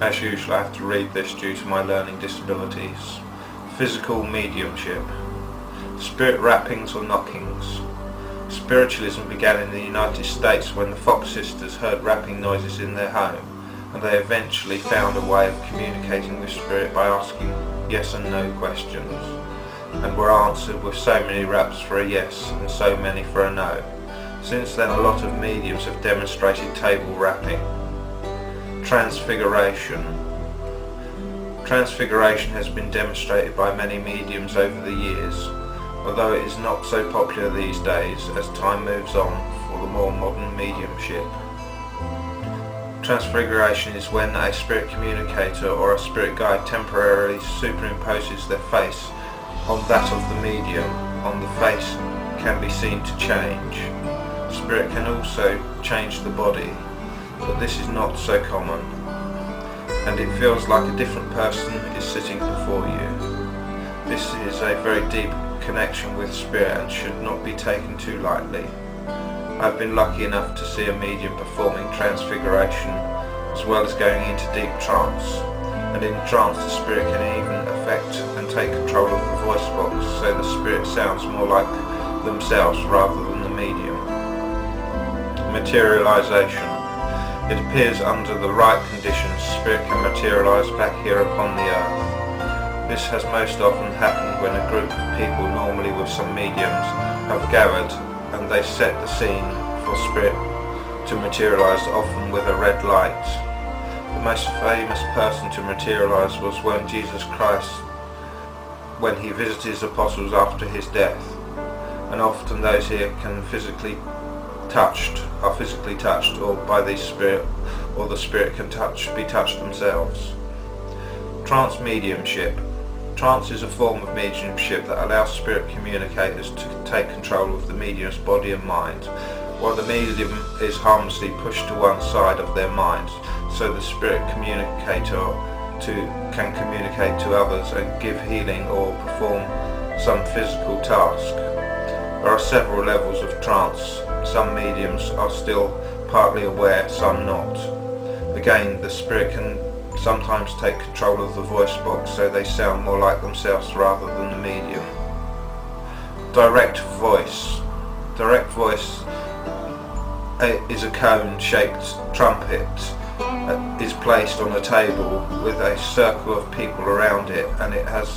As usual, I have to read this due to my learning disabilities. Physical mediumship. Spirit rappings or knockings. Spiritualism began in the United States when the Fox sisters heard rapping noises in their home, and they eventually found a way of communicating with spirit by asking yes and no questions, and were answered with so many raps for a yes and so many for a no. Since then, a lot of mediums have demonstrated table rapping. Transfiguration. Transfiguration has been demonstrated by many mediums over the years, although it is not so popular these days as time moves on for the more modern mediumship. Transfiguration is when a spirit communicator or a spirit guide temporarily superimposes their face on that of the medium. On the face can be seen to change. Spirit can also change the body, but this is not so common, and it feels like a different person is sitting before you. This is a very deep connection with spirit and should not be taken too lightly. I've been lucky enough to see a medium performing transfiguration as well as going into deep trance, and in trance the spirit can even affect and take control of the voice box so the spirit sounds more like themselves rather than the medium. Materialization. It appears under the right conditions spirit can materialize back here upon the earth. This has most often happened when a group of people, normally with some mediums, have gathered and they set the scene for spirit to materialize, often with a red light. The most famous person to materialize was when Jesus Christ, when he visited his apostles after his death, and often those here can are physically touched or by the spirit, or the spirit can be touched themselves. Trance mediumship. Trance is a form of mediumship that allows spirit communicators to take control of the medium's body and mind, while the medium is harmlessly pushed to one side of their minds, so the spirit communicator can communicate to others and give healing or perform some physical task. There are several levels of trance. Some mediums are still partly aware, some not. Again, the spirit can sometimes take control of the voice box so they sound more like themselves rather than the medium. Direct voice. Direct voice is a cone-shaped trumpet that is placed on a table with a circle of people around it, and it has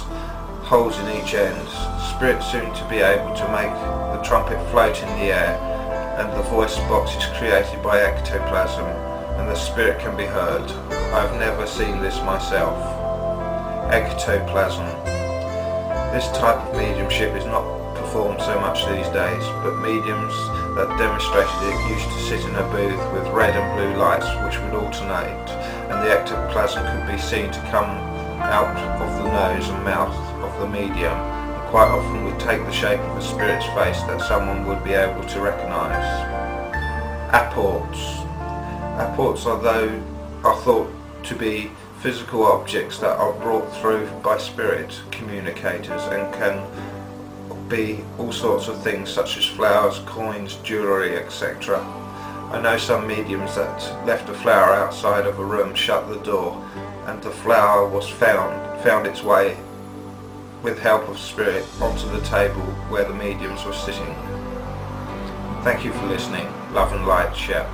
holes in each end. Spirit soon to be able to make the trumpet float in the air, and the voice box is created by ectoplasm, and the spirit can be heard. I've never seen this myself. Ectoplasm. This type of mediumship is not performed so much these days, but mediums that demonstrated it used to sit in a booth with red and blue lights which would alternate, and the ectoplasm could be seen to come out of the nose and mouth of the medium, and quite often would take the shape of a spirit's face that someone would be able to recognise. Apports. Apports are thought to be physical objects that are brought through by spirit communicators and can be all sorts of things such as flowers, coins, jewellery, etc. I know some mediums that left a flower outside of a room, shut the door, and the flower was found its way with help of spirit onto the table where the mediums were sitting. Thank you for listening. Love and light, Shep.